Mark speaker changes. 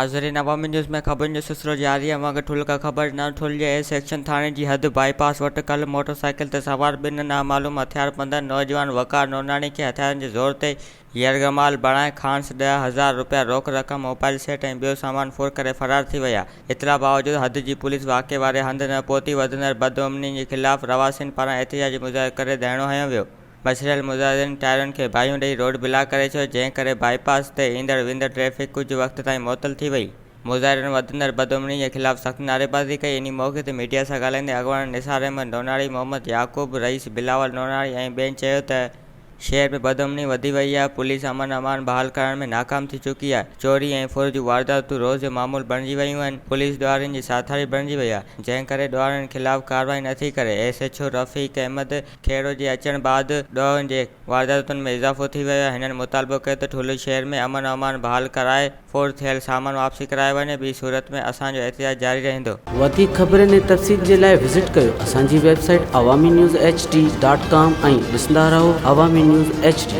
Speaker 1: नाज़रीन, अवामी न्यूज़ में ख़बर जो सिलसिलो जारी है। मगर ठुल का ख़बर न ठुल जे सेक्शन थाने की हद बाईपास वटि कल मोटरसाइकिल ते सवार ॿिनि नामालूम हथियारबंद नौजवान वकार नोनाणी के हथियारनि जे ज़ोर ते यरगमाल बणाए खांस 10,000 रुपया रोक रक़म, मोबाइल सेट ऐं ॿियो सामान फुर करे फ़रार थी विया। इतला बावजूद हद जी पुलिस वाक़े वारे हंधि न पहुती वधंदड़ बदअमनी जे ख़िलाफ़ रवासिन पारां एहतिजाजी मुज़ाहिरो करे धरणो हंयो वियो। बचियल मुज़ाहिरीन टायरुनि खे बाहियूं ॾेई रोड ब्लॉक करे छॾियो, जंहिं करे बाईपास ते ईंदड़ वेंदड़ ट्रैफ़िक कुझु वक़्त ताईं मुअतल थी वई। मुज़ाहिरीन वधंदड़ बदअमनी जे ख़िलाफ़ सख़्त नारेबाज़ी कई। इन मौक़े ते मीडिया सां ॻाल्हाईंदे अॻवान निसार अहमद नोनाणी, मोहम्मद याक़ूब रईस, बिलावल नोनाणी ऐं ॿियनि चयो त शहर में बदअमनी वधी वई आहे। पुलिस अमन अमान बहाल करण में नाकाम थी चुकी आहे। चोरी ऐं फुर जूं वारदातूं रोज़ जो मामूल बणिजी वयूं आहिनि। पुलिस ॾोहारियुनि जी साथारी बणिजी वई आहे, जंहिं करे ॾोहारियुनि ख़िलाफ़ कार्रवाई नथी करे। SHO रफ़ीक अहमद खेड़ो जे अचण बैदि ॾोहनि जे वारदातुनि में इज़ाफ़ो थी वियो आहे। हिननि मुतालबो कयो त ठुल शहर में अमन अमान बहाल कराए फुर थियल सामान वापसी कराए वञे। ॿी सूरत में असांजो एहतिजाज जारी रहंदो।
Speaker 2: वधीक ख़बरनि ऐं तफ़सील जे लाइ विज़िट कयो असांजी वेबसाइट awamiNewsHD.com ऐं ॾिसंदा रहो अवामी न्यूज़ HD।